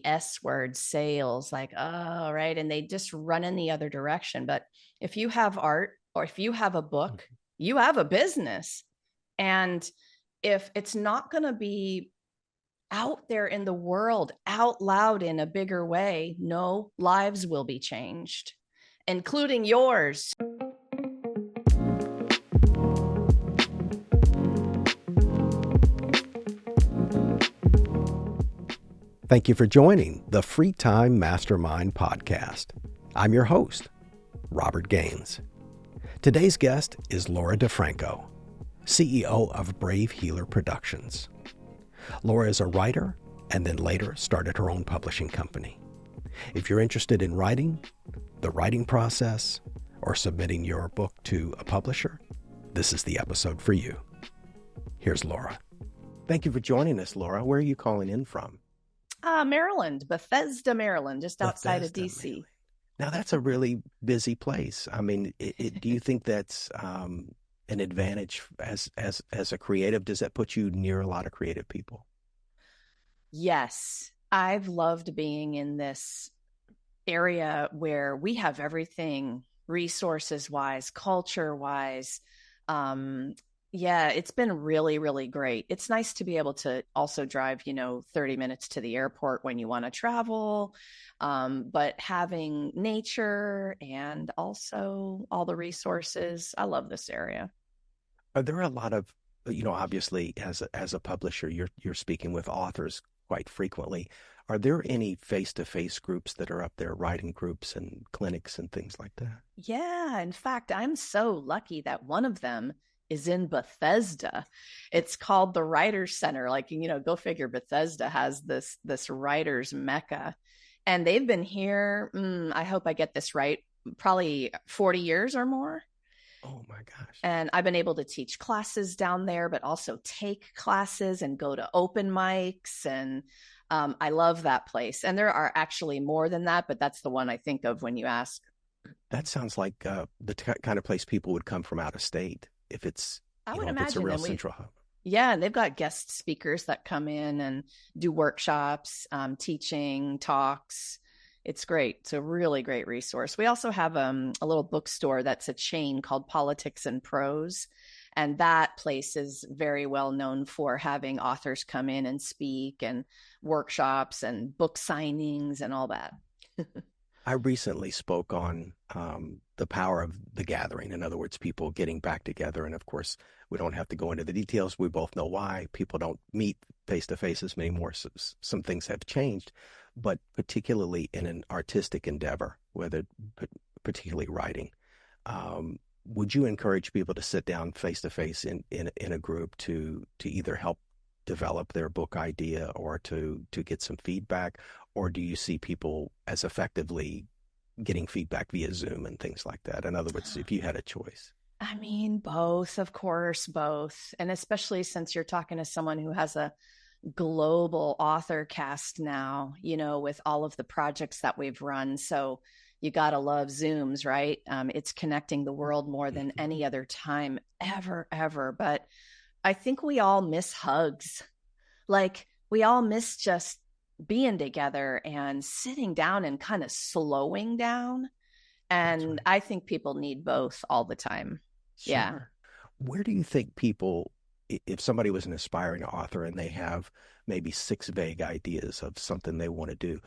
the S word, sales, like, oh, right. And they just run in the other direction. But if you have art or if you have a book, you have a business. And if it's not going to be out there in the world, out loud in a bigger way, no, lives will be changed, including yours. Thank you for joining the Free Time Mastermind podcast. I'm your host, Robert Gaines. Today's guest is Laura Di Franco, CEO of Brave Healer Productions. Laura is a writer and then later started her own publishing company. If you're interested in writing, the writing process, or submitting your book to a publisher, this is the episode for you. Here's Laura. Thank you for joining us, Laura. Where are you calling in from? Maryland, Bethesda, Maryland, just outside of DC. Maryland. Now, that's a really busy place. I mean, do you think that's an advantage as a creative? Does that put you near a lot of creative people? Yes. I've loved being in this area where we have everything resources wise, culture wise. Yeah, it's been really, really great. It's nice to be able to also drive, 30 minutes to the airport when you want to travel. But having nature and also all the resources, I love this area. Are there a lot of, obviously as a publisher, you're speaking with authors quite frequently. Are there any face-to-face groups that are up there, writing groups and clinics and things like that? Yeah, in fact, I'm so lucky that one of them is in Bethesda. It's called the Writers Center. Like, go figure, Bethesda has this writers mecca. And they've been here, I hope I get this right, probably 40 years or more. Oh my gosh. And I've been able to teach classes down there, but also take classes and go to open mics. And I love that place. And there are actually more than that, but that's the one I think of when you ask. That sounds like the kind of place people would come from out of state if it's, if it's a real central hub. Yeah, and they've got guest speakers that come in and do workshops, teaching, talks. It's great. It's a really great resource. We also have a little bookstore that's a chain called Politics and Prose. And that place is very well known for having authors come in and speak and workshops and book signings and all that. I recently spoke on the power of the gathering. In other words, people getting back together. And of course, we don't have to go into the details. We both know why people don't meet face to face as many more. So some things have changed, but particularly in an artistic endeavor, whether particularly writing, would you encourage people to sit down face to face in a group to either help develop their book idea or to get some feedback? Or do you see people as effectively getting feedback via Zoom and things like that? In other words, if you had a choice. I mean, both, of course, both. And especially since you're talking to someone who has a global author cast now, with all of the projects that we've run. So you got to love Zooms, right? It's connecting the world more than any other time ever. But I think we all miss hugs. Like, we all miss just being together and sitting down and kind of slowing down. And right. I think people need both all the time. Sure. Yeah. Where do you think people, if somebody was an aspiring author and they have maybe 6 vague ideas of something they want to do,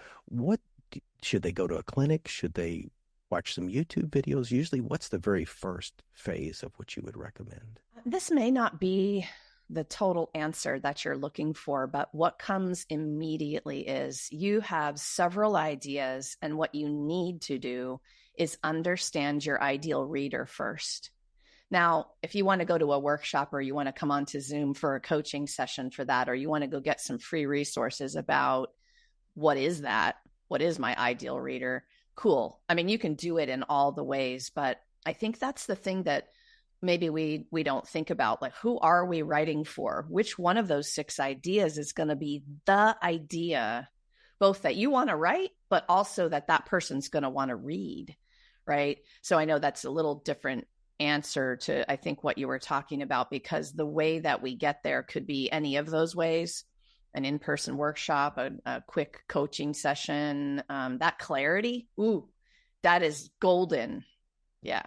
should they go to a clinic? Should they watch some YouTube videos? Usually, what's the very first phase of what you would recommend? This may not be the total answer that you're looking for, but what comes immediately is you have several ideas, and what you need to do is understand your ideal reader first. Now, if you want to go to a workshop or you want to come onto Zoom for a coaching session for that, or you want to go get some free resources about what is that? What is my ideal reader? Cool. I mean, you can do it in all the ways, but I think that's the thing that maybe we don't think about. Like, who are we writing for? Which one of those 6 ideas is going to be the idea, both that you want to write, but also that person's going to want to read, right? So I know that's a little different answer to, I think, what you were talking about, because the way that we get there could be any of those ways. an in-person workshop, a quick coaching session, that clarity, ooh, that is golden. Yeah,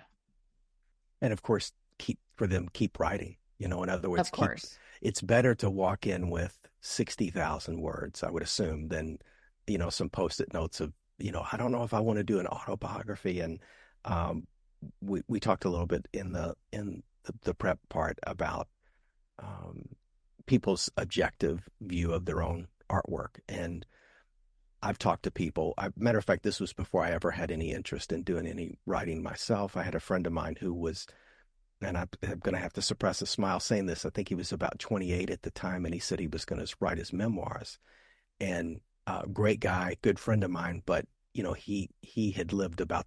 And of course, keep writing. In other words, of course. it's better to walk in with 60,000 words, I would assume, than, some post-it notes of, I don't know if I want to do an autobiography. And um, we talked a little bit in the prep part about um, people's objective view of their own artwork. And I've talked to people. Matter of fact, this was before I ever had any interest in doing any writing myself. I had a friend of mine who was, and I'm going to have to suppress a smile saying this. I think he was about 28 at the time, and he said he was going to write his memoirs. And great guy, good friend of mine, but he had lived about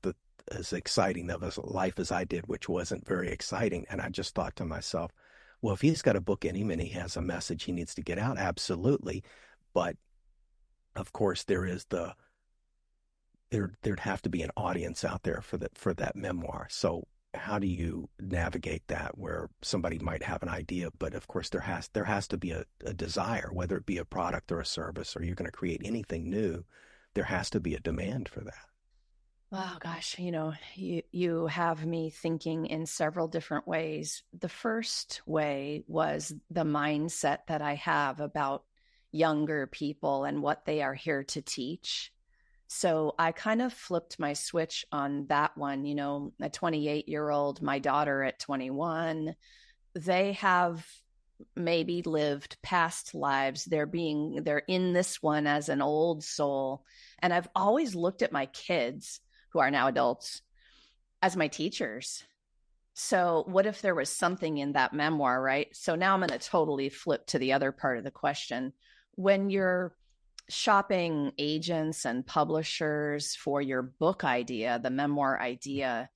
as exciting of a life as I did, which wasn't very exciting. And I just thought to myself, well, if he's got a book in him and he has a message he needs to get out, absolutely. But of course, there'd have to be an audience out there for that memoir. So how do you navigate that where somebody might have an idea, but of course there has to be a desire, whether it be a product or a service, or you're going to create anything new, there has to be a demand for that. Oh gosh, you have me thinking in several different ways. The first way was the mindset that I have about younger people and what they are here to teach. So I kind of flipped my switch on that one. A 28-year-old, my daughter at 21, they have maybe lived past lives. They're in this one as an old soul. And I've always looked at my kids, who are now adults, as my teachers. So what if there was something in that memoir, right? So now I'm going to totally flip to the other part of the question. When you're shopping agents and publishers for your book idea, the memoir idea,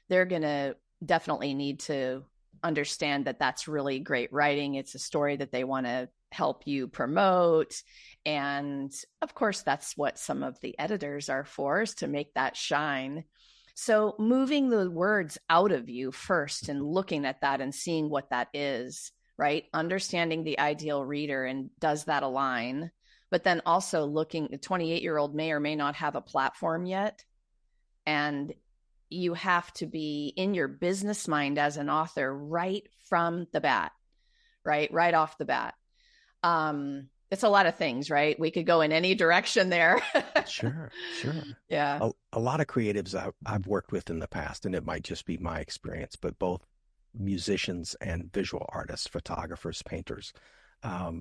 they're going to definitely need to understand that that's really great writing. It's a story that they want to help you promote. And of course, that's what some of the editors are for, is to make that shine. So moving the words out of you first and looking at that and seeing what that is, right? Understanding the ideal reader and does that align? But then also looking, a 28-year-old may or may not have a platform yet. And you have to be in your business mind as an author right from the bat, right off the bat. It's a lot of things, right? We could go in any direction there. Sure, sure. Yeah. A lot of creatives I've worked with in the past, and it might just be my experience, but both musicians and visual artists, photographers, painters,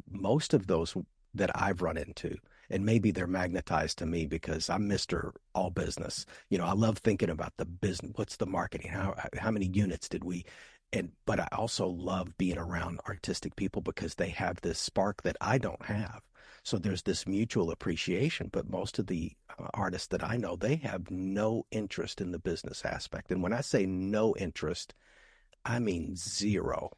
most of those that I've run into, and maybe they're magnetized to me because I'm Mr. All Business. I love thinking about the business. What's the marketing? How many units did we? But I also love being around artistic people because they have this spark that I don't have. So there's this mutual appreciation. But most of the artists that I know, they have no interest in the business aspect. And when I say no interest, I mean zero.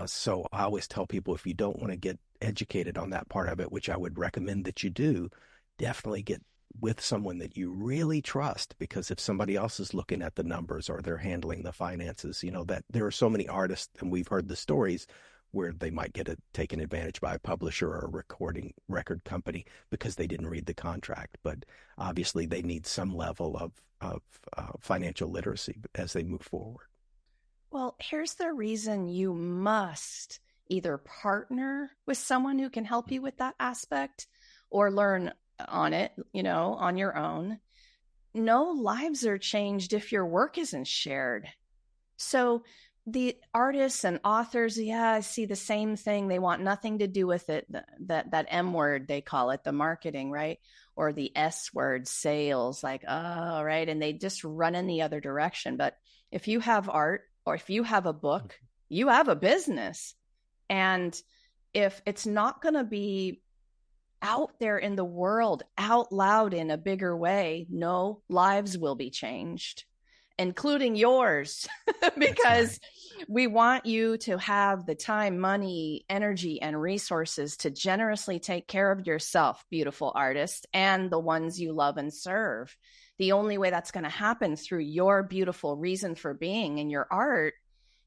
So I always tell people, if you don't want to get educated on that part of it, which I would recommend that you do, definitely get with someone that you really trust, because if somebody else is looking at the numbers or they're handling the finances, that there are so many artists, and we've heard the stories where they might get taken advantage by a publisher or a record company because they didn't read the contract. But obviously they need some level of financial literacy as they move forward. Well, here's the reason you must either partner with someone who can help you with that aspect or learn on it, on your own. No lives are changed if your work isn't shared. So the artists and authors, yeah, I see the same thing. They want nothing to do with it. That M word, they call it, the marketing, right? Or the S word, sales, like, oh, right. And they just run in the other direction. But if you have art or if you have a book, you have a business. And if it's not going to be out there in the world, out loud in a bigger way, no, lives will be changed, including yours, because we want you to have the time, money, energy, and resources to generously take care of yourself, beautiful artist, and the ones you love and serve. The only way that's going to happen through your beautiful reason for being in your art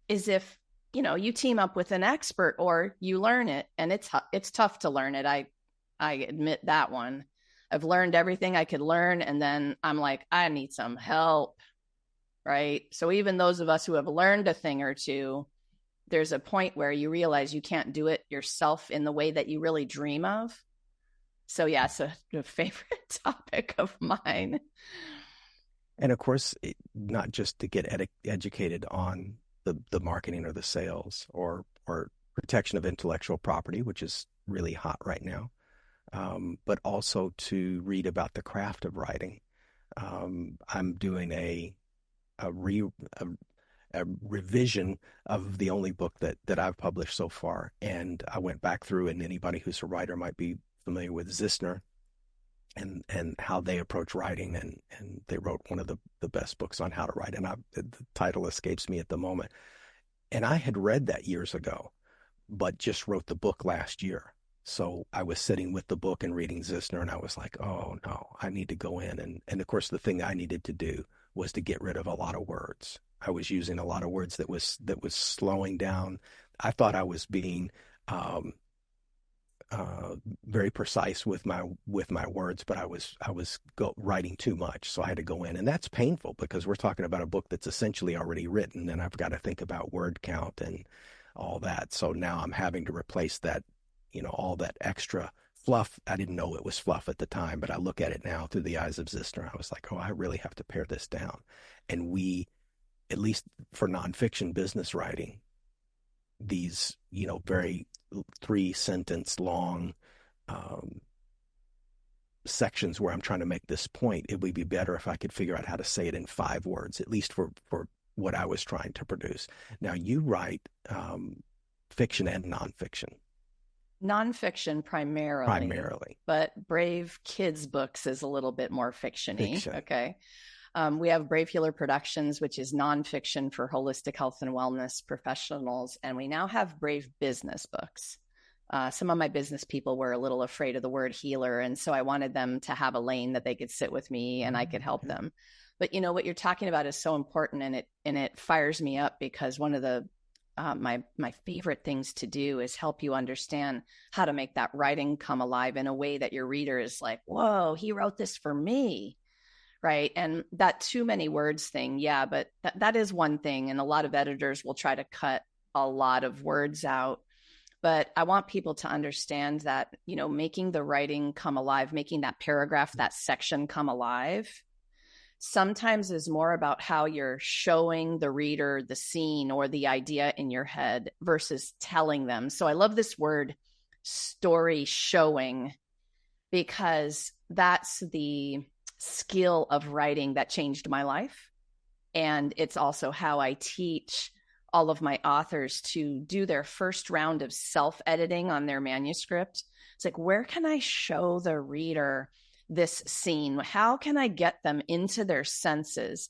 is if you team up with an expert or you learn it. And it's tough to learn it. I admit that one. I've learned everything I could learn. And then I'm like, I need some help. Right. So even those of us who have learned a thing or two, there's a point where you realize you can't do it yourself in the way that you really dream of. So yeah, it's a favorite topic of mine. And of course, not just to get educated on the marketing or the sales or protection of intellectual property, which is really hot right now, but also to read about the craft of writing. I'm doing a, re, a revision of the only book that I've published so far, and I went back through, and anybody who's a writer might be familiar with Zissner and how they approach writing, and they wrote one of the best books on how to write, and the title escapes me at the moment. And I had read that years ago, but just wrote the book last year. So I was sitting with the book and reading Zissner, and I was like, oh no, I need to go in. And of course, the thing I needed to do was to get rid of a lot of words. I was using a lot of words that was slowing down. I thought I was being very precise with my words, but I was writing too much, so I had to go in, and that's painful because we're talking about a book that's essentially already written, and I've got to think about word count and all that. So now I'm having to replace that, all that extra fluff. I didn't know it was fluff at the time, but I look at it now through the eyes of Zissner. I was like, oh, I really have to pare this down. And we, at least for nonfiction business writing, these, very 3 sentence long sections where I'm trying to make this point, it would be better if I could figure out how to say it in 5 words, at least for what I was trying to produce. Now you write fiction and nonfiction. Nonfiction Primarily. but Brave Kids Books is a little bit more fiction-y. Fiction. Okay. We have Brave Healer Productions, which is nonfiction for holistic health and wellness professionals. And we now have Brave Business Books. Some of my business people were a little afraid of the word healer. And so I wanted them to have a lane that they could sit with me and I could help them. But what you're talking about is so important, and it fires me up because one of the my favorite things to do is help you understand how to make that writing come alive in a way that your reader is like, whoa, he wrote this for me. Right. And that too many words thing. Yeah. But that is one thing. And a lot of editors will try to cut a lot of words out. But I want people to understand that, making the writing come alive, making that paragraph, that section come alive, sometimes is more about how you're showing the reader the scene or the idea in your head versus telling them. So I love this word story showing, because that's the skill of writing that changed my life. And it's also how I teach all of my authors to do their first round of self-editing on their manuscript. It's like, where can I show the reader this scene? How can I get them into their senses?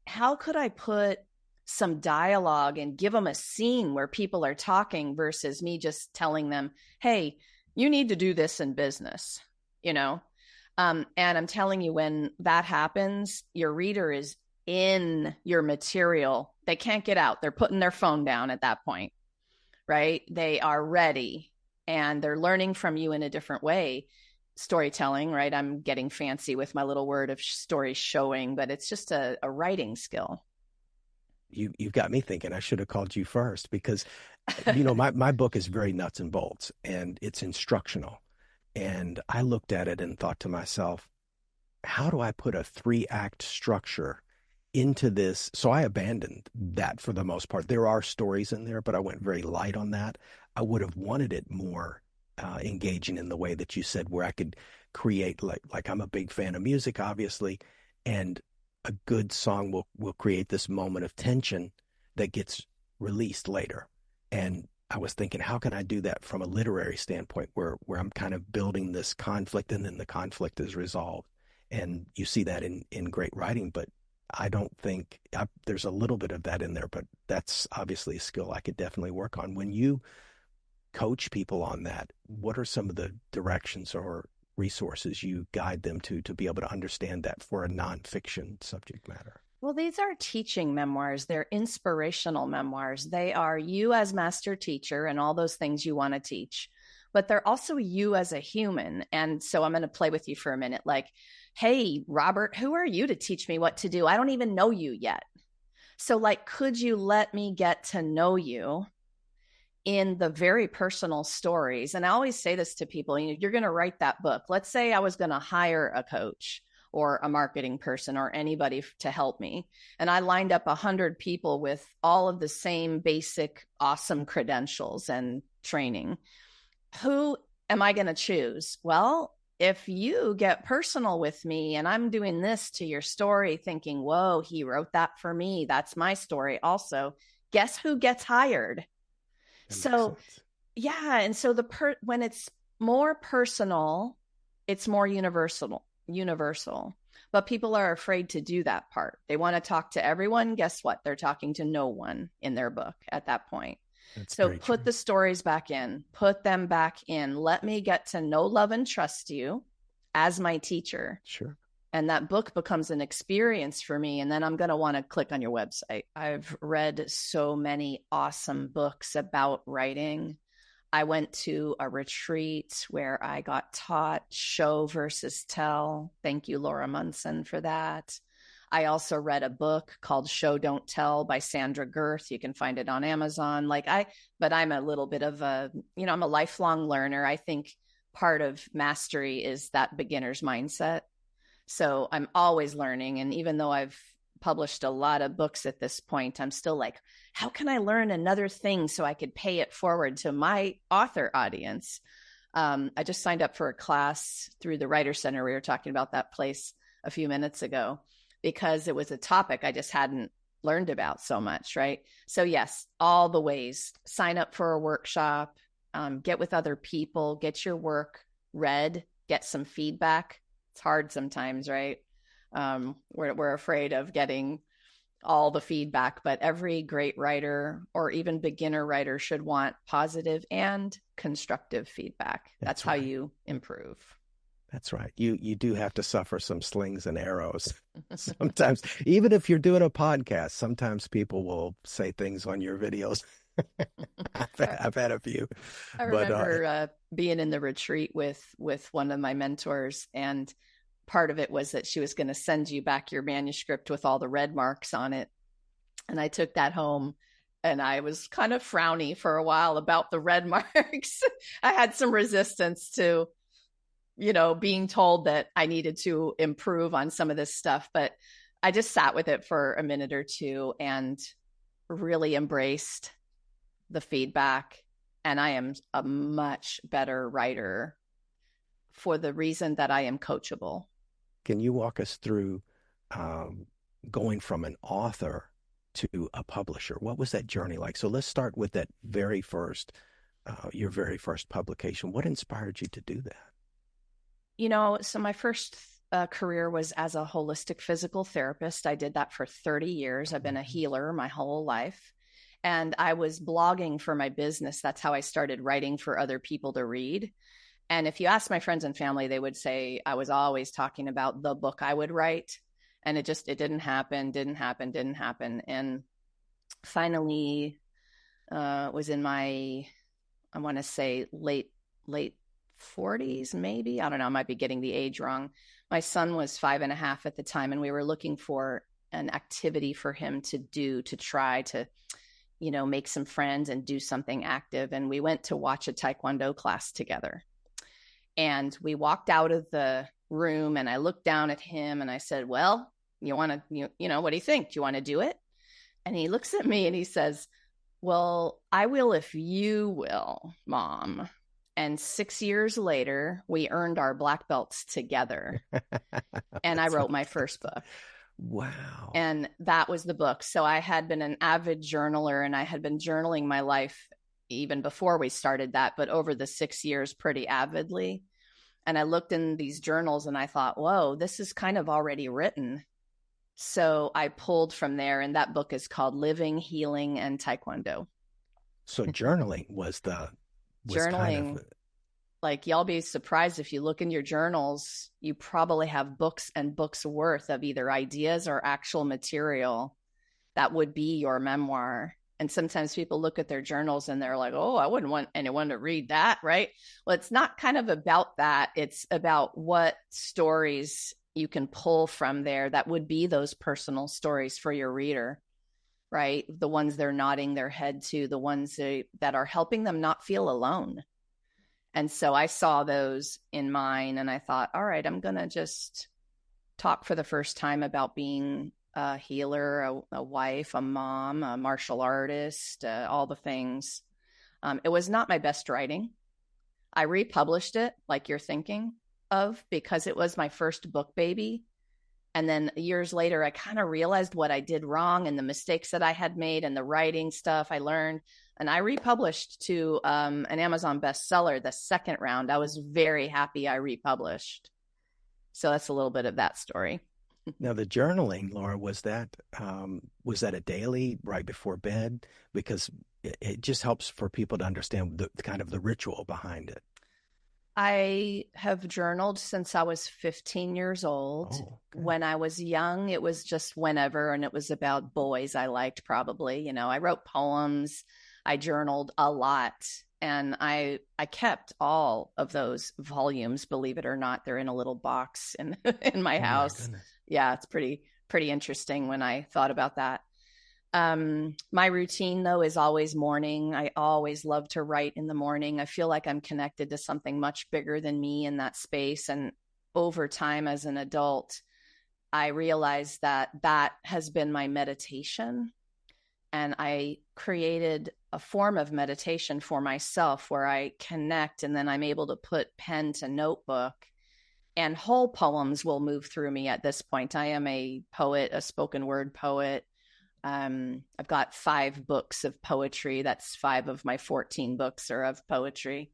How could I put some dialogue and give them a scene where people are talking versus me just telling them, hey, you need to do this in business, and I'm telling you, when that happens, your reader is in your material. They can't get out. They're putting their phone down at that point, right? They are ready and they're learning from you in a different way. Storytelling, right? I'm getting fancy with my little word of story showing, but it's just a writing skill. You've got me thinking I should have called you first because, my book is very nuts and bolts and it's instructional. And I looked at it and thought to myself, how do I put a 3-act structure into this? So I abandoned that for the most part. There are stories in there, but I went very light on that. I would have wanted it more engaging in the way that you said, where I could create, like I'm a big fan of music, obviously, and a good song will create this moment of tension that gets released later. And I was thinking, how can I do that from a literary standpoint where I'm kind of building this conflict and then the conflict is resolved? And you see that in great writing, but I don't think there's a little bit of that in there, but that's obviously a skill I could definitely work on. When you coach people on that, what are some of the directions or resources you guide them to be able to understand that for a nonfiction subject matter? Well, these are teaching memoirs. They're inspirational memoirs. They are you as master teacher and all those things you want to teach, but they're also you as a human. And so I'm going to play with you for a minute. Like, hey, Robert, who are you to teach me what to do? I don't even know you yet. So, like, could you let me get to know you in the very personal stories? And I always say this to people, you're going to write that book. Let's say I was going to hire a coach or a marketing person or anybody to help me. And I lined up 100 people with all of the same basic, awesome credentials and training. Who am I going to choose? Well, if you get personal with me and I'm doing this to your story, thinking, whoa, he wrote that for me, that's my story also, guess who gets hired? That makes So, sense. yeah. And so when it's more personal, it's more universal. But people are afraid to do that part. They want to talk to everyone. Guess what? They're talking to no one in their book at that point. That's So very put true. the stories back in, put them back in. Let me get to know, love, and trust you as my teacher. Sure. And that book becomes an experience for me. And then I'm going to want to click on your website. I've read so many awesome books about writing. I went to a retreat where I got taught show versus tell. Thank you, Laura Munson, for that. I also read a book called Show Don't Tell by Sandra Girth. You can find it on Amazon. But I'm a little bit of I'm a lifelong learner. I think part of mastery is that beginner's mindset. So I'm always learning. And even though I've published a lot of books at this point, I'm still like, how can I learn another thing so I could pay it forward to my author audience? I just signed up for a class through the Writer Center. We were talking about that place a few minutes ago because it was a topic I just hadn't learned about so much, right? So yes, all the ways. Sign up for a workshop, get with other people, get your work read, get some feedback. It's hard sometimes, right? We're afraid of getting all the feedback, but every great writer or even beginner writer should want positive and constructive feedback. That's how right. you improve. That's right. You do have to suffer some slings and arrows. Sometimes, even if you're doing a podcast, sometimes people will say things on your videos. I've had a few, I but remember being in the retreat with one of my mentors, and part of it was that she was going to send you back your manuscript with all the red marks on it. And I took that home and I was kind of frowny for a while about the red marks. I had some resistance to, being told that I needed to improve on some of this stuff, but I just sat with it for a minute or two and really embraced the feedback. And I am a much better writer for the reason that I am coachable. can you walk us through going from an author to a publisher? What was that journey like? So let's start with that your very first publication. What inspired you to do that? So my first career was as a holistic physical therapist. I did that for 30 years. I've been a healer my whole life. And I was blogging for my business. That's how I started writing for other people to read. And if you ask my friends and family, they would say I was always talking about the book I would write. And it didn't happen. And finally, was in my, I want to say late 40s, maybe. I don't know. I might be getting the age wrong. My son was 5.5 at the time, and we were looking for an activity for him to do to try to, make some friends and do something active. And we went to watch a Taekwondo class together. And we walked out of the room, and I looked down at him and I said, well, you want to, what do you think? Do you want to do it? And he looks at me and he says, well, I will if you will, Mom. And 6 years later, we earned our black belts together. And I wrote my first book. Wow. And that was the book. So I had been an avid journaler, and I had been journaling my life even before we started that, but over the 6 years, pretty avidly. And I looked in these journals and I thought, whoa, this is kind of already written. So I pulled from there, and that book is called Living, Healing, and Taekwondo. So journaling was Journaling. kind of, Like, y'all be surprised if you look in your journals, you probably have books and books worth of either ideas or actual material that would be your memoir. And sometimes people look at their journals and they're like, oh, I wouldn't want anyone to read that, right? Well, it's not kind of about that. It's about what stories you can pull from there that would be those personal stories for your reader, right? The ones they're nodding their head to, the ones that are helping them not feel alone. And so I saw those in mine and I thought, all right, I'm going to just talk for the first time about being a healer, a wife, a mom, a martial artist, all the things. It was not my best writing. I republished it like you're thinking of because it was my first book baby. And then years later, I kind of realized what I did wrong and the mistakes that I had made and the writing stuff I learned. And I republished to an Amazon bestseller the second round. I was very happy I republished. So that's a little bit of that story. Now, the journaling, Laura, was that a daily right before bed? Because it just helps for people to understand the kind of the ritual behind it. I have journaled since I was 15 years old. Oh, okay. When I was young, it was just whenever, and it was about boys I liked, probably. You know, I wrote poems, I journaled a lot, and I kept all of those volumes, believe it or not. They're in a little box in my Oh my house. goodness. Yeah, it's pretty interesting when I thought about that. My routine though is always morning. I always love to write in the morning. I feel like I'm connected to something much bigger than me in that space. And over time as an adult, I realized that that has been my meditation. And I created a form of meditation for myself where I connect and then I'm able to put pen to notebook and whole poems will move through me at this point. I am a poet, a spoken word poet. I've got 5 books of poetry. That's 5 of my 14 books are of poetry.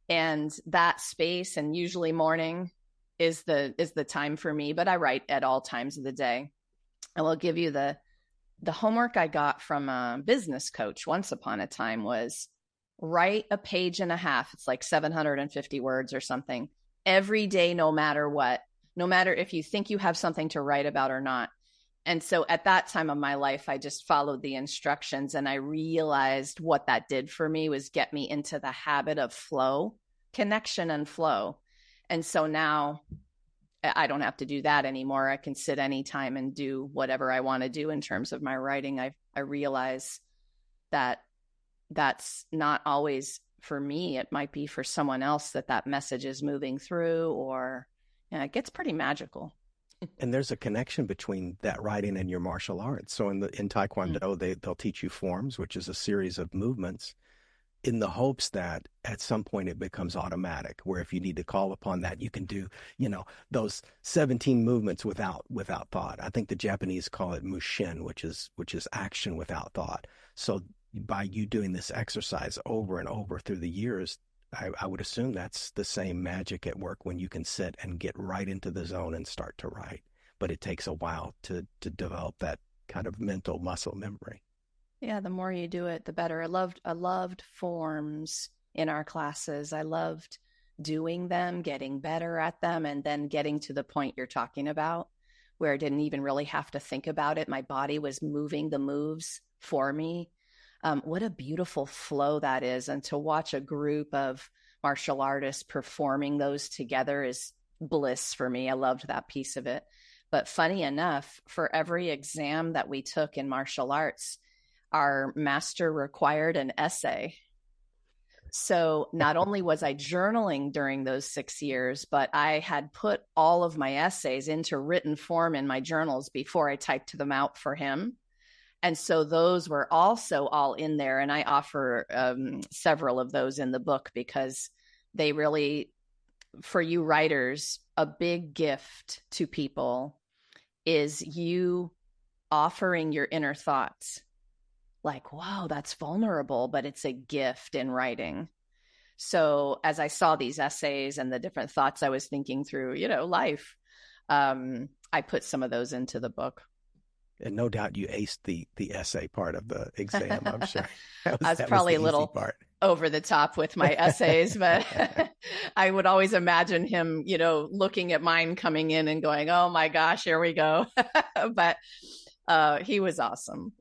And that space, and usually morning is the time for me, but I write at all times of the day. I will give you the homework I got from a business coach once upon a time was write a page and a half. It's like 750 words or something every day, no matter what, no matter if you think you have something to write about or not. And so at that time of my life, I just followed the instructions and I realized what that did for me was get me into the habit of flow, connection and flow. And so now I don't have to do that anymore. I can sit anytime and do whatever I want to do in terms of my writing. I realize that that's not always for me. It might be for someone else that message is moving through, or it gets pretty magical. And there's a connection between that writing and your martial arts. So in Taekwondo, they'll teach you forms, which is a series of movements, in the hopes that at some point it becomes automatic, where if you need to call upon that, you can do, those 17 movements without thought. I think the Japanese call it mushin, which is action without thought. So by you doing this exercise over and over through the years, I would assume that's the same magic at work when you can sit and get right into the zone and start to write. But it takes a while to develop that kind of mental muscle memory. Yeah, the more you do it, the better. I loved forms in our classes. I loved doing them, getting better at them, and then getting to the point you're talking about where I didn't even really have to think about it. My body was moving the moves for me. What a beautiful flow that is. And to watch a group of martial artists performing those together is bliss for me. I loved that piece of it. But funny enough, for every exam that we took in martial arts, our master required an essay. So not only was I journaling during those 6 years, but I had put all of my essays into written form in my journals before I typed them out for him. And so those were also all in there. And I offer several of those in the book because they really, for you writers, a big gift to people is you offering your inner thoughts. Like, wow, that's vulnerable, but it's a gift in writing. So as I saw these essays and the different thoughts I was thinking through, life, I put some of those into the book. And no doubt you aced the essay part of the exam, I'm sure. I was that probably was a the easy little part. over the top with my essays, but I would always imagine him, looking at mine coming in and going, oh my gosh, here we go. But he was awesome.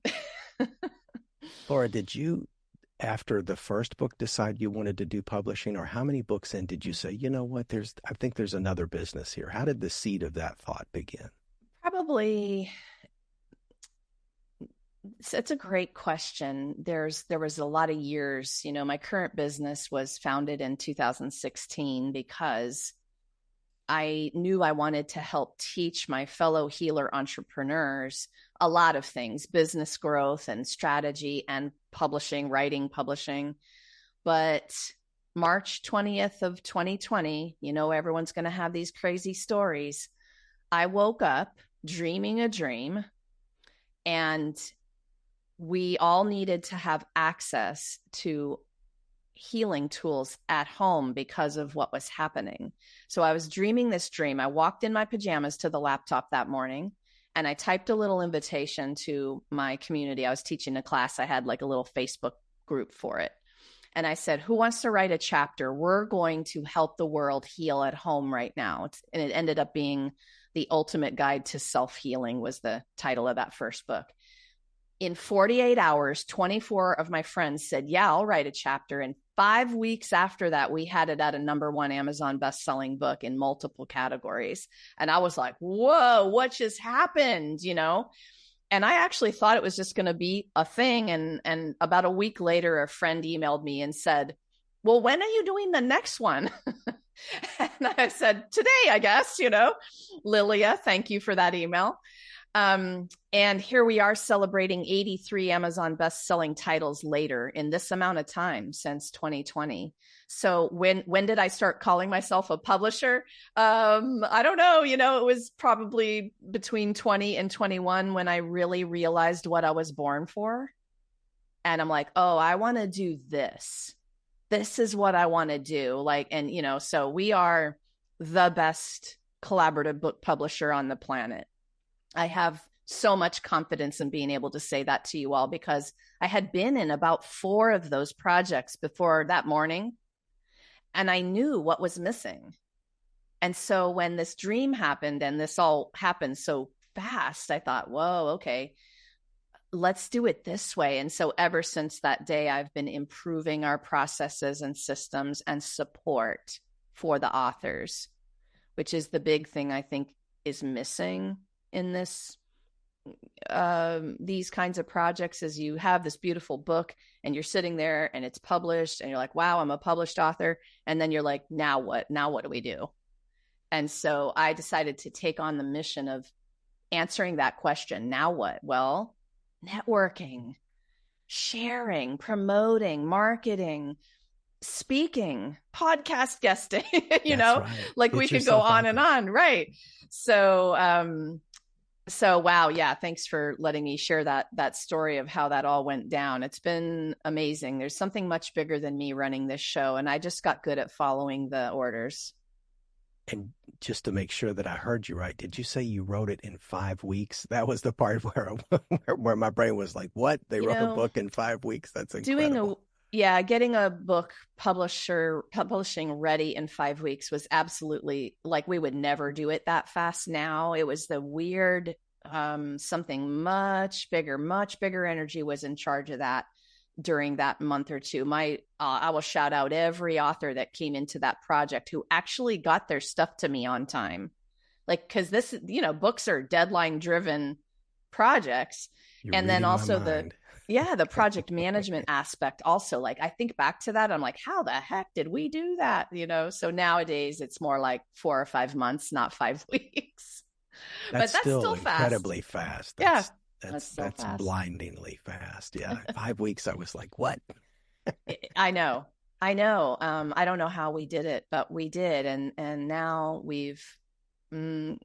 Laura, did you, after the first book, decide you wanted to do publishing, or how many books in did you say, you know what, I think there's another business here? How did the seed of that thought begin? Probably it's a great question. There was a lot of years, my current business was founded in 2016 because I knew I wanted to help teach my fellow healer entrepreneurs a lot of things, business growth and strategy and publishing, writing, publishing. But March 20th of 2020, everyone's going to have these crazy stories. I woke up dreaming a dream, and we all needed to have access to healing tools at home because of what was happening. So I was dreaming this dream. I walked in my pajamas to the laptop that morning, and I typed a little invitation to my community. I was teaching a class. I had like a little Facebook group for it. And I said, who wants to write a chapter? We're going to help the world heal at home right now. And it ended up being The Ultimate Guide to Self-Healing was the title of that first book. In 48 hours, 24 of my friends said, yeah, I'll write a chapter. And 5 weeks after that, we had it at a #1 Amazon best-selling book in multiple categories. And I was like, whoa, what just happened? And I actually thought it was just going to be a thing. And about a week later, a friend emailed me and said, well, when are you doing the next one? And I said, today, I guess, Lilia, thank you for that email. And here we are celebrating 83 Amazon best-selling titles later in this amount of time since 2020. So when did I start calling myself a publisher? I don't know. It was probably between 20 and 21 when I really realized what I was born for. And I'm like, oh, I want to do this. This is what I want to do. So we are the best collaborative book publisher on the planet. I have so much confidence in being able to say that to you all because I had been in about 4 of those projects before that morning, and I knew what was missing. And so when this dream happened and this all happened so fast, I thought, whoa, okay, let's do it this way. And so ever since that day, I've been improving our processes and systems and support for the authors, which is the big thing I think is missing in these kinds of projects. Is you have this beautiful book and you're sitting there and it's published and you're like, wow, I'm a published author. And then you're like, now what do we do? And so I decided to take on the mission of answering that question. Now what? Well, networking, sharing, promoting, marketing, speaking, podcast guesting, Right. like Get we could go on and on. Right. So wow, yeah, thanks for letting me share that story of how that all went down. It's been amazing. There's something much bigger than me running this show, and I just got good at following the orders. And just to make sure that I heard you right, did you say you wrote it in 5 weeks? That was the part where my brain was like, what? They wrote a book in 5 weeks? That's incredible. Getting a book publishing ready in 5 weeks was absolutely, like, we would never do it that fast now. It was the weird, something much bigger energy was in charge of that during that month or two. I will shout out every author that came into that project who actually got their stuff to me on time. Like, cause this, books are deadline driven projects. And then also the project management aspect also, like, I think back to that, I'm like, how the heck did we do that? So nowadays it's more like 4 or 5 months, not 5 weeks. That's but that's still fast. Incredibly fast. That's fast. Blindingly fast. Yeah. 5 weeks, I was like, what? I know. I don't know how we did it, but we did. And now we've, a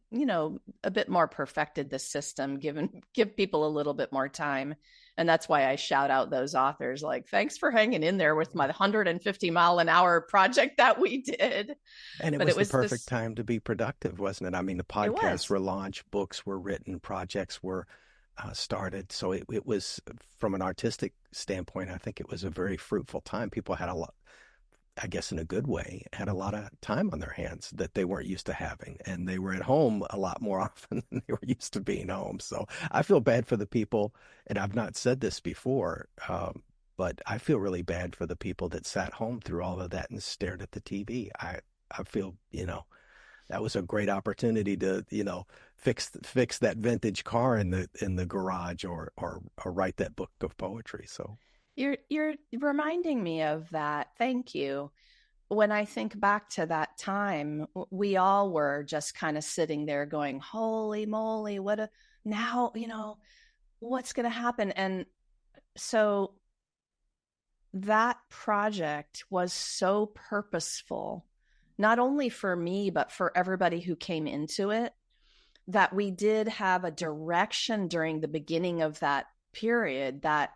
bit more perfected the system, give people a little bit more time. And that's why I shout out those authors, like, thanks for hanging in there with my 150-mile-an-hour project that we did. And it was the perfect time to be productive, wasn't it? I mean, the podcasts were launched, books were written, projects were started. So it was, from an artistic standpoint, I think it was a very fruitful time. People had I guess in a good way, had a lot of time on their hands that they weren't used to having. And they were at home a lot more often than they were used to being home. So I feel bad for the people, and I've not said this before, but I feel really bad for the people that sat home through all of that and stared at the TV. I feel, that was a great opportunity to, fix that vintage car in the garage or write that book of poetry. So You're reminding me of that. Thank you. When I think back to that time, we all were just kind of sitting there going, "Holy moly, what a now, what's going to happen?" And so that project was so purposeful, not only for me, but for everybody who came into it, that we did have a direction during the beginning of that period that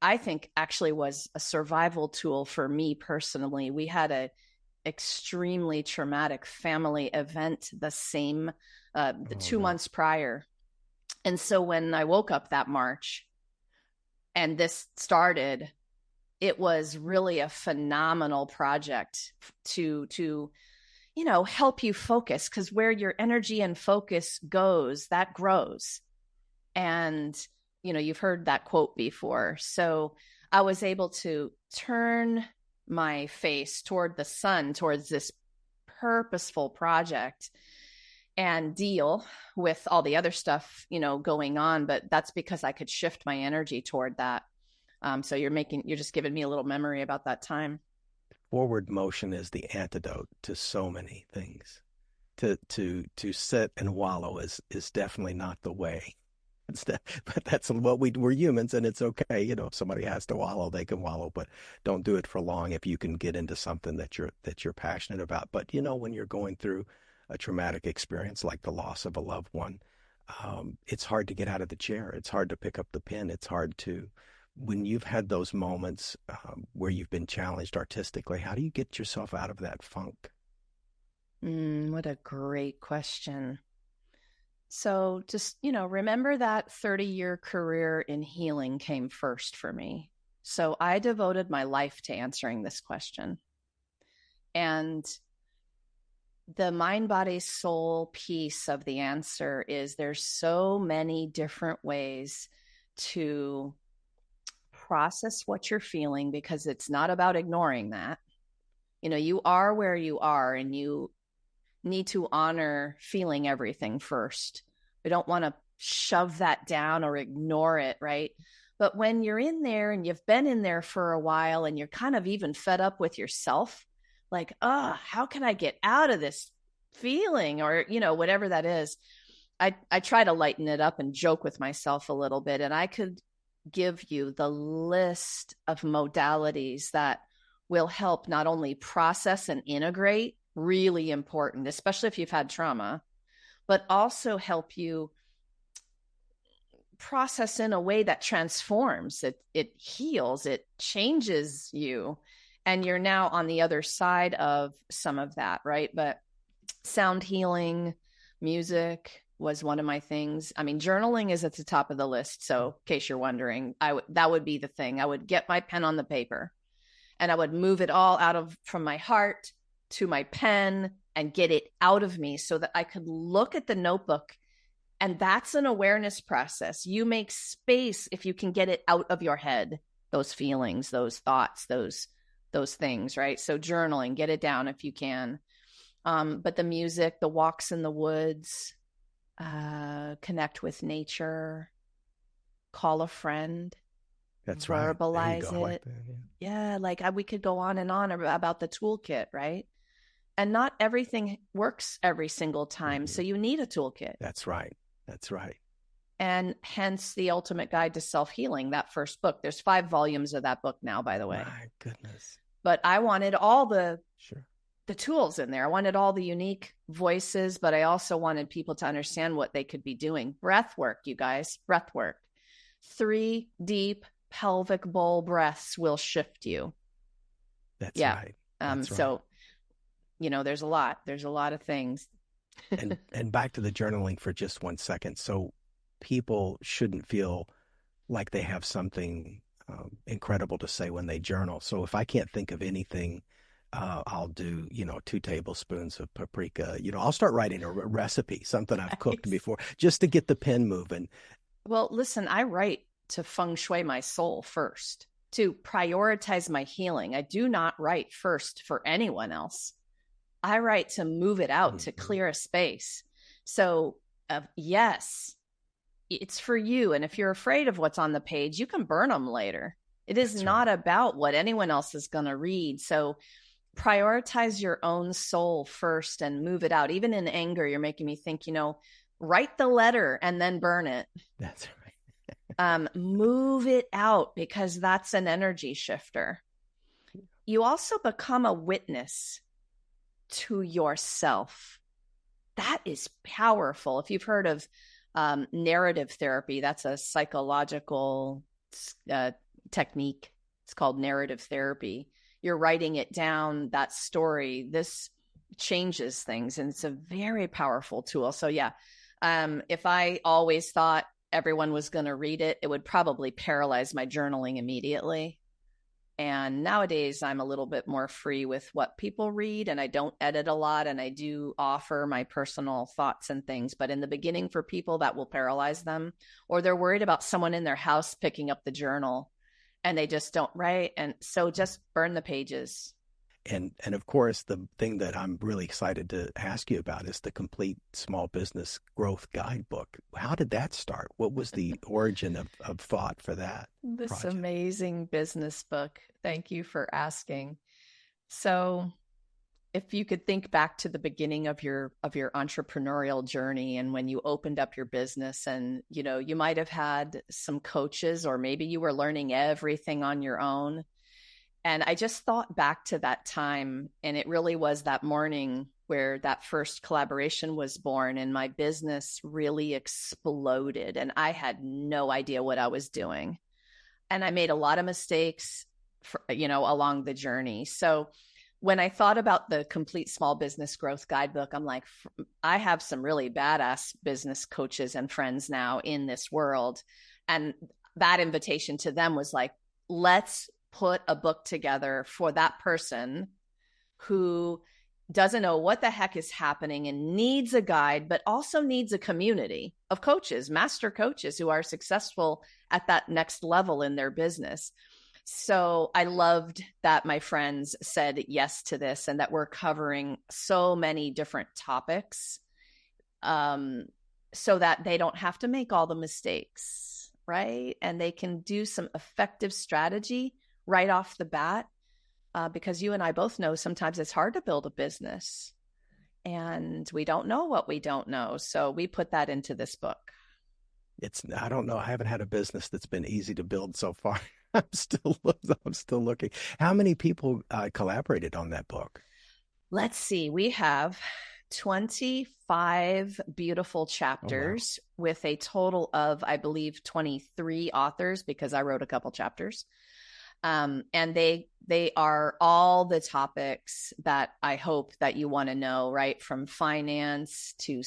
I think actually was a survival tool for me personally. We had a extremely traumatic family event the oh two no. months prior. And so when I woke up that March and this started, it was really a phenomenal project to help you focus, because where your energy and focus goes, that grows. And you've heard that quote before. So I was able to turn my face toward the sun, towards this purposeful project, and deal with all the other stuff going on. But that's because I could shift my energy toward that. So you're just giving me a little memory about that time. Forward motion is the antidote to so many things. To sit and wallow is definitely not the way. But that's what we're humans, and it's okay. If somebody has to wallow, they can wallow, but don't do it for long if you can get into something that you're passionate about. But when you're going through a traumatic experience like the loss of a loved one, it's hard to get out of the chair. It's hard to pick up the pen. It's hard to, when you've had those moments where you've been challenged artistically, how do you get yourself out of that funk? What a great question. So just, remember that 30-year career in healing came first for me. So I devoted my life to answering this question. And the mind, body, soul piece of the answer is there's so many different ways to process what you're feeling, because it's not about ignoring that. You are where you are, and you need to honor feeling everything first. We don't want to shove that down or ignore it, right? But when you're in there and you've been in there for a while and you're kind of even fed up with yourself, like, how can I get out of this feeling, or, whatever that is. I try to lighten it up and joke with myself a little bit. And I could give you the list of modalities that will help not only process and integrate, really important, especially if you've had trauma, but also help you process in a way that transforms it heals, it changes you, and you're now on the other side of some of that, right? But sound healing, music was one of my things. I mean, journaling is at the top of the list, so in case you're wondering, that would be the thing. I would get my pen on the paper and I would move it all from my heart to my pen and get it out of me so that I could look at the notebook. And that's an awareness process. You make space if you can get it out of your head, those feelings, those thoughts, those things, right? So journaling, get it down if you can. But the music, the walks in the woods, connect with nature, call a friend, That's right. There you verbalize go. I like it. that. Yeah. Yeah, like we could go on and on about the toolkit, right? And not everything works every single time. Mm-hmm. So you need a toolkit. That's right. That's right. And hence the ultimate guide to self-healing, that first book. There's 5 volumes of that book now, by the way. My goodness. But I wanted all the Sure. tools in there. I wanted all the unique voices, but I also wanted people to understand what they could be doing. Breath work, you guys, breath work. 3 deep pelvic bowl breaths will shift you. That's Yeah. right. That's right. So, there's a lot of things. And back to the journaling for just 1 second. So people shouldn't feel like they have something incredible to say when they journal. So if I can't think of anything I'll do, 2 tablespoons of paprika. I'll start writing a recipe, something I've cooked Nice. before, just to get the pen moving. Well, listen, I write to feng shui my soul first, to prioritize my healing. I do not write first for anyone else. I write to move it out, to Mhm. clear a space. So, yes, it's for you. And if you're afraid of what's on the page, you can burn them later. It is That's right. not about what anyone else is going to read. So, prioritize your own soul first and move it out. Even in anger, you're making me think, write the letter and then burn it. That's right. Move it out because that's an energy shifter. You also become a witness to yourself. That is powerful. If you've heard of narrative therapy, that's a psychological uh, technique. It's called narrative therapy. You're writing it down, that story. This changes things, and it's a very powerful tool. So, yeah, if I always thought everyone was going to read it, it would probably paralyze my journaling immediately. And nowadays, I'm a little bit more free with what people read, and I don't edit a lot, and I do offer my personal thoughts and things. But in the beginning, for people, that will paralyze them, or they're worried about someone in their house picking up the journal and they just don't write. And so just burn the pages. And of course, the thing that I'm really excited to ask you about is the complete small business growth guidebook. How did that start? What was the origin of thought for that This project? amazing business book. Thank you for asking. So, if you could think back to the beginning of your entrepreneurial journey and when you opened up your business, and you might have had some coaches, or maybe you were learning everything on your own. And I just thought back to that time, and it really was that morning where that first collaboration was born, and my business really exploded, and I had no idea what I was doing. And I made a lot of mistakes along the journey. So when I thought about the complete small business growth guidebook, I'm like, I have some really badass business coaches and friends now in this world. And that invitation to them was like, let's put a book together for that person who doesn't know what the heck is happening and needs a guide, but also needs a community of coaches, master coaches who are successful at that next level in their business. So I loved that my friends said yes to this, and that we're covering so many different topics, um, so that they don't have to make all the mistakes, right? And they can do some effective strategy right off the bat, because you and I both know sometimes it's hard to build a business and we don't know what we don't know. So we put that into this book. I don't know. I haven't had a business that's been easy to build so far. I'm still looking. How many people collaborated on that book? Let's see, we have 25 beautiful Oh, wow. chapters with a total of, I believe, 23 authors, because I wrote a couple chapters. And they are all the topics that I hope that you want to know, right? From finance to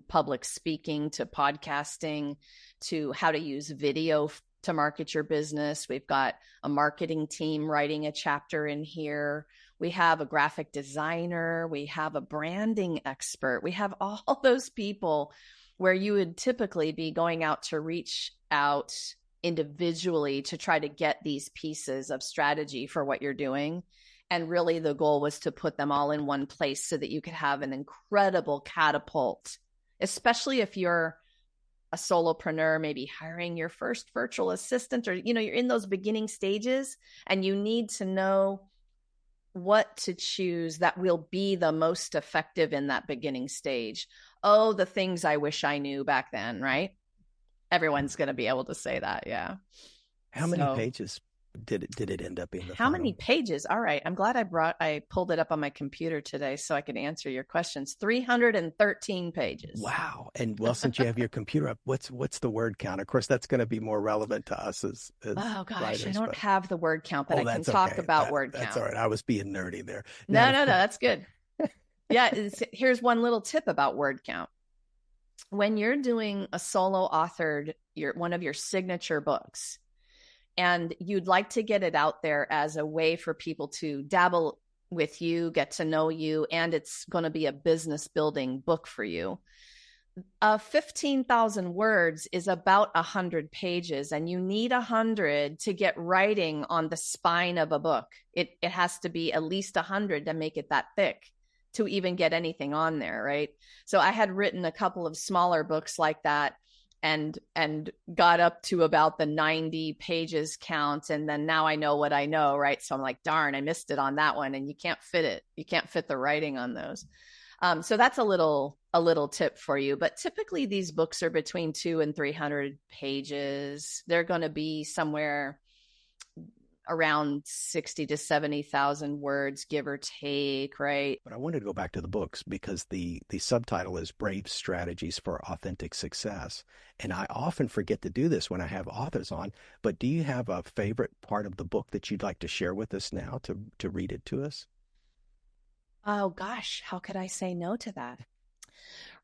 public speaking to podcasting to how to use video to market your business. We've got a marketing team writing a chapter in here. We have a graphic designer. We have a branding expert. We have all those people where you would typically be going out to reach out individually to try to get these pieces of strategy for what you're doing. And really, the goal was to put them all in one place so that you could have an incredible catapult, especially if you're a solopreneur, maybe hiring your first virtual assistant, or you're in those beginning stages and you need to know what to choose that will be the most effective in that beginning stage. Oh, the things I wish I knew back then, right? Everyone's going to be able to say that. Yeah. How many So, pages did it end up being the how final many book? pages? All right. I'm glad I pulled it up on my computer today so I could answer your questions. 313 pages. Wow. And well, since you have your computer up, what's the word count? Of course, that's going to be more relevant to us as Oh gosh, I writers, don't but have the word count, but oh, I can that's talk okay. about word That's count. all right. I was being nerdy there. Now, No, of no, no, course, that's good. Yeah, here's one little tip about word count. When you're doing a solo authored one of your signature books, and you'd like to get it out there as a way for people to dabble with you, get to know you, and it's going to be a business building book for you. 15,000 words is about 100 pages, and you need 100 to get writing on the spine of a book. It has to be at least 100 to make it that thick to even get anything on there, right? So I had written a couple of smaller books like that, and got up to about the 90 pages count, and then now I know what I know, right? So I'm like, darn, I missed it on that one, and you can't fit the writing on those. So that's a little tip for you. But typically these books are between 200 and 300 pages. They're going to be somewhere around 60 to 70,000 words, give or take, right? But I wanted to go back to the books because the subtitle is Brave Strategies for Authentic Success. And I often forget to do this when I have authors on, but do you have a favorite part of the book that you'd like to share with us now to read it to us? Oh gosh, how could I say no to that?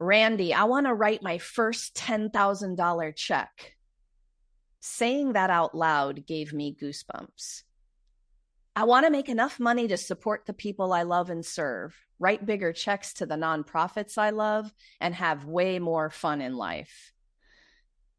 Randy, I want to write my first $10,000 check. Saying that out loud gave me goosebumps. I want to make enough money to support the people I love and serve, write bigger checks to the nonprofits I love, and have way more fun in life.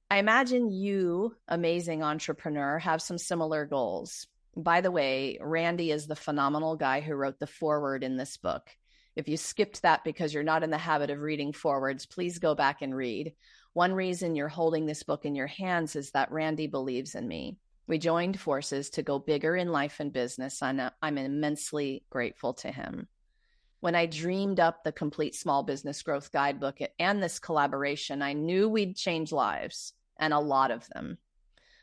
I imagine you, amazing entrepreneur, have some similar goals. By the way, Randy is the phenomenal guy who wrote the foreword in this book. If you skipped that because you're not in the habit of reading forewords, please go back and read. One reason you're holding this book in your hands is that Randy believes in me. We joined forces to go bigger in life and business, and I'm immensely grateful to him. When I dreamed up the complete small business growth guidebook and this collaboration, I knew we'd change lives, and a lot of them.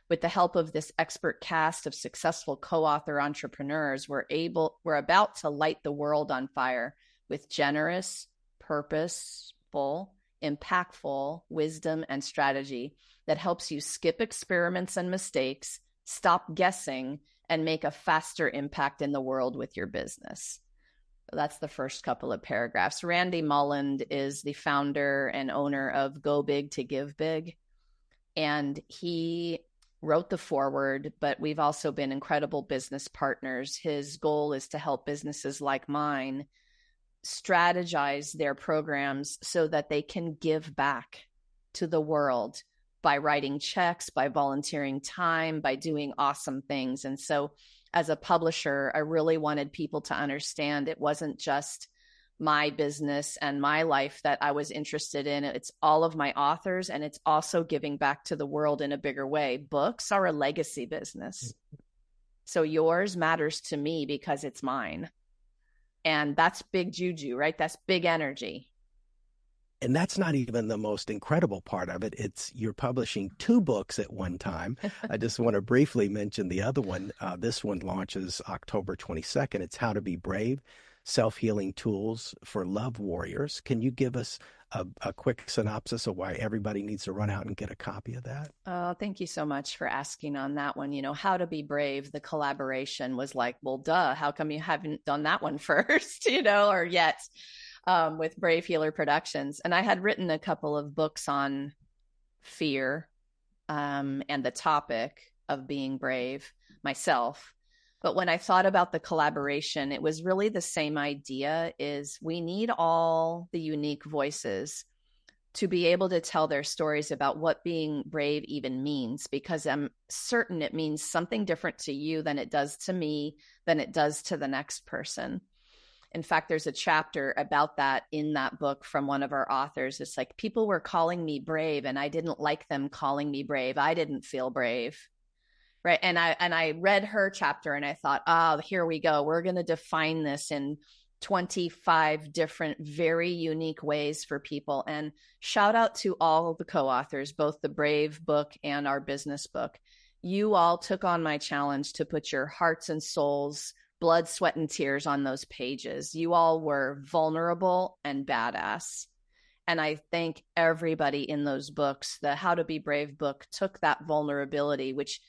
With the help of this expert cast of successful co-author entrepreneurs, we're about to light the world on fire with generous, purposeful, impactful wisdom and strategy that helps you skip experiments and mistakes, stop guessing, and make a faster impact in the world with your business. That's the first couple of paragraphs. Randy Mulland is the founder and owner of Go Big to Give Big, and he wrote the foreword, but we've also been incredible business partners. His goal is to help businesses like mine strategize their programs so that they can give back to the world by writing checks, by volunteering time, by doing awesome things. And so as a publisher, I really wanted people to understand it wasn't just my business and my life that I was interested in. It's all of my authors, and it's also giving back to the world in a bigger way. Books are a legacy business. So yours matters to me because it's mine. And that's big juju, right? That's big energy. And that's not even the most incredible part of it. It's you're publishing two books at one time. I just want to briefly mention the other one. This one launches October 22nd. It's How to Be Brave, Self-Healing Tools for Love Warriors. Can you give us a quick synopsis of why everybody needs to run out and get a copy of that? Oh, thank you so much for asking on that one. You know, How to Be Brave, the collaboration was like, well, duh, how come you haven't done that one first, or yet, with Brave Healer Productions. And I had written a couple of books on fear, and the topic of being brave myself. But when I thought about the collaboration, it was really the same idea: is we need all the unique voices to be able to tell their stories about what being brave even means, because I'm certain it means something different to you than it does to me, than it does to the next person. In fact, there's a chapter about that in that book from one of our authors. It's like, people were calling me brave and I didn't like them calling me brave. I didn't feel brave. Right. And I read her chapter and I thought, oh, here we go. We're going to define this in 25 different, very unique ways for people. And shout out to all the co-authors, both the Brave book and our business book. You all took on my challenge to put your hearts and souls, blood, sweat, and tears on those pages. You all were vulnerable and badass. And I thank everybody in those books. The How to Be Brave book took that vulnerability, which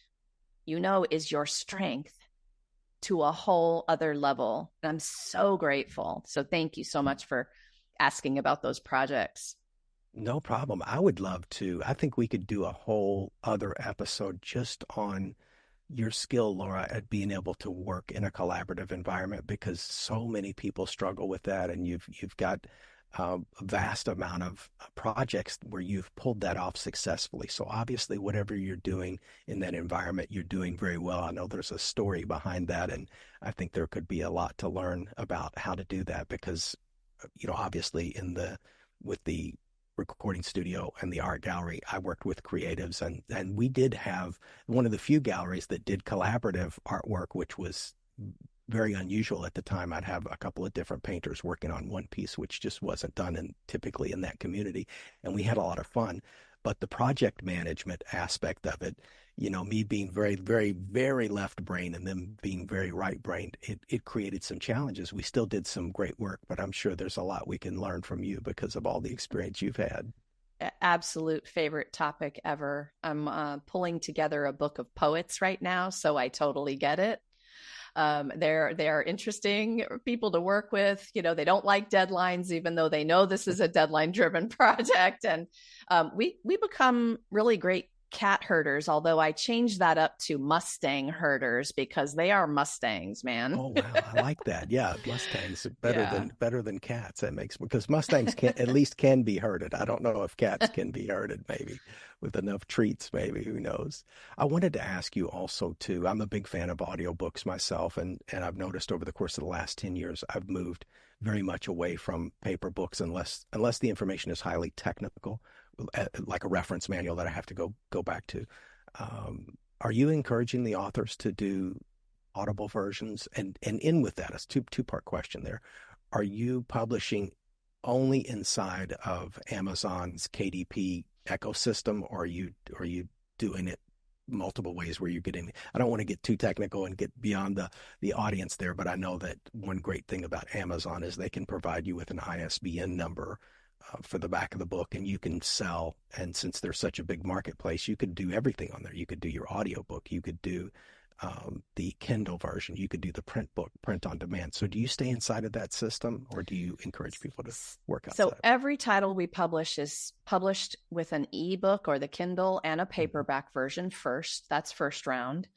is your strength, to a whole other level. And I'm so grateful. So thank you so much for asking about those projects. No problem. I would love to. I think we could do a whole other episode just on your skill, Laura, at being able to work in a collaborative environment because so many people struggle with that, and you've got a vast amount of projects where you've pulled that off successfully. So obviously, whatever you're doing in that environment, you're doing very well. I know there's a story behind that, and I think there could be a lot to learn about how to do that because, obviously with the recording studio and the art gallery, I worked with creatives, and we did have one of the few galleries that did collaborative artwork, which was very unusual at the time. I'd have a couple of different painters working on one piece, which just wasn't done typically in that community. And we had a lot of fun. But the project management aspect of it, me being very, very, very left brain and them being very right brained, it created some challenges. We still did some great work, but I'm sure there's a lot we can learn from you because of all the experience you've had. Absolute favorite topic ever. I'm pulling together a book of poets right now, so I totally get it. They're interesting people to work with. They don't like deadlines, even though they know this is a deadline driven project. And we become really great cat herders, although I changed that up to Mustang herders because they are Mustangs, man. Oh wow, I like that. Yeah, Mustangs are Yeah. better than cats. That makes because Mustangs can at least can be herded. I don't know if cats can be herded, maybe with enough treats, maybe who knows. I wanted to ask you also too. I'm a big fan of audiobooks myself, and I've noticed over the course of the last 10 years I've moved very much away from paper books unless the information is highly technical, like a reference manual that I have to go back to. Are you encouraging the authors to do Audible versions? And in with that, it's two-part question there. Are you publishing only inside of Amazon's KDP ecosystem, or are you doing it multiple ways where you're getting, I don't want to get too technical and get beyond the audience there, but I know that one great thing about Amazon is they can provide you with an ISBN number for the back of the book, and you can sell. And since they're such a big marketplace, you could do everything on there. You could do your audiobook, you could do the Kindle version, you could do the print book, print on demand. So do you stay inside of that system, or do you encourage people to work So outside? every title we publish is published with an ebook or the Kindle and a Mm-hmm. paperback version first. That's first round.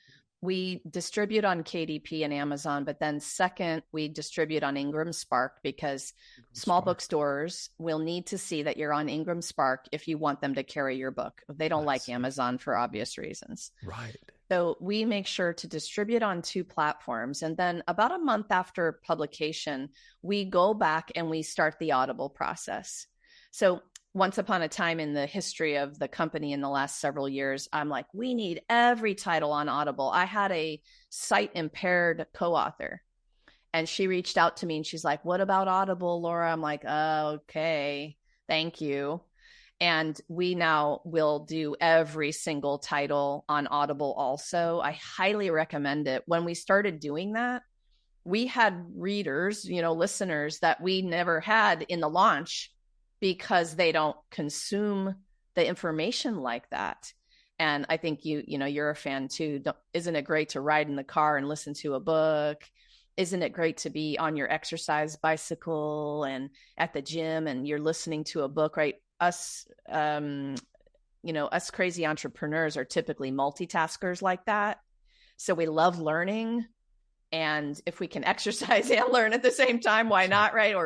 We distribute on KDP and Amazon, but then second, we distribute on Ingram Spark because small Spark. bookstores will need to see that you're on Ingram Spark if you want them to carry your book. They don't I like see. Amazon for obvious reasons. Right. So we make sure to distribute on two platforms. And then about a month after publication, we go back and we start the Audible process. So once upon a time in the history of the company in the last several years, I'm like, we need every title on Audible. I had a sight impaired co-author and she reached out to me and she's like, what about Audible, Laura? I'm like, oh, okay, thank you. And we now will do every single title on Audible also. I highly recommend it. When we started doing that, we had readers, listeners that we never had in the launch because they don't consume the information like that. And I think you're a fan too. Isn't it great to ride in the car and listen to a book? Isn't it great to be on your exercise bicycle and at the gym and you're listening to a book, right? Us crazy entrepreneurs are typically multitaskers like that. So we love learning. And if we can exercise and learn at the same time, why not? Right.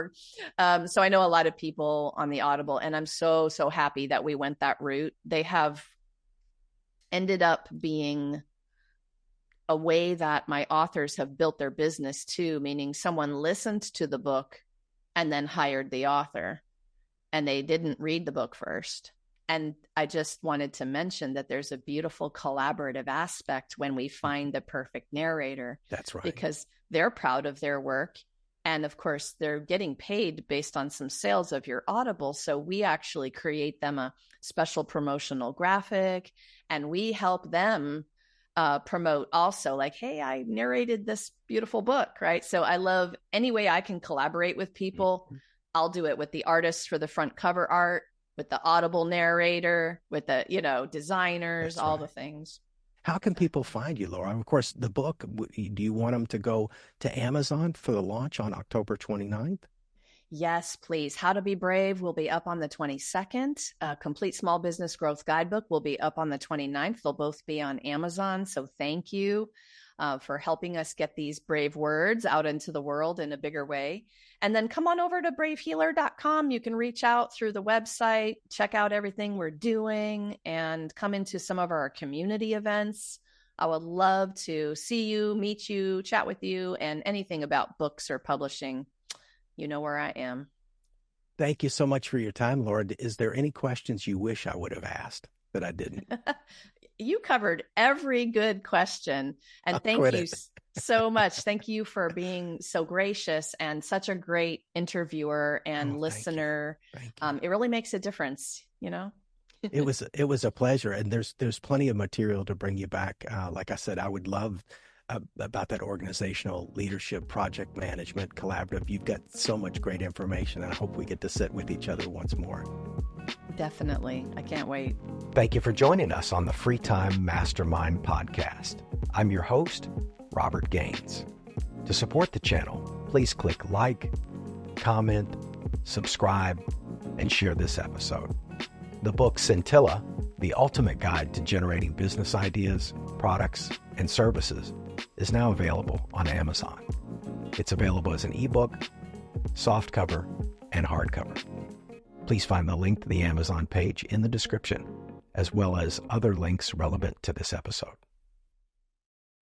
So I know a lot of people on the Audible, and I'm so, so happy that we went that route. They have ended up being a way that my authors have built their business too, meaning someone listened to the book and then hired the author and they didn't read the book first. And I just wanted to mention that there's a beautiful collaborative aspect when we find the perfect narrator. That's right. Because they're proud of their work. And of course, they're getting paid based on some sales of your Audible. So we actually create them a special promotional graphic and we help them promote also, like, hey, I narrated this beautiful book, right? So I love any way I can collaborate with people. Mm-hmm. I'll do it with the artists for the front cover art, with the Audible narrator, with the, designers, That's all right. the things. How can people find you, Laura? Of course, the book, do you want them to go to Amazon for the launch on October 29th? Yes, please. How to Be Brave will be up on the 22nd. Complete Small Business Growth Guidebook will be up on the 29th. They'll both be on Amazon. So thank you for helping us get these brave words out into the world in a bigger way. And then come on over to bravehealer.com. You can reach out through the website, check out everything we're doing, and come into some of our community events. I would love to see you, meet you, chat with you, and anything about books or publishing. You know where I am. Thank you so much for your time, Laura. Is there any questions you wish I would have asked that I didn't? You covered every good question. And thank you so much. Thank you for being so gracious and such a great interviewer and listener. Thank you. It really makes a difference, you know? It was a pleasure. And there's plenty of material to bring you back. Like I said, I would love about that organizational leadership, project management, collaborative. You've got so much great information, and I hope we get to sit with each other once more. Definitely. I can't wait. Thank you for joining us on the Free Time Mastermind podcast. I'm your host, Robert Gaines. To support the channel, please click like, comment, subscribe, and share this episode. The book Scintilla, The Ultimate Guide to Generating Business Ideas, Products, and Services, is now available on Amazon. It's available as an ebook, softcover, and hardcover. Please find the link to the Amazon page in the description, as well as other links relevant to this episode.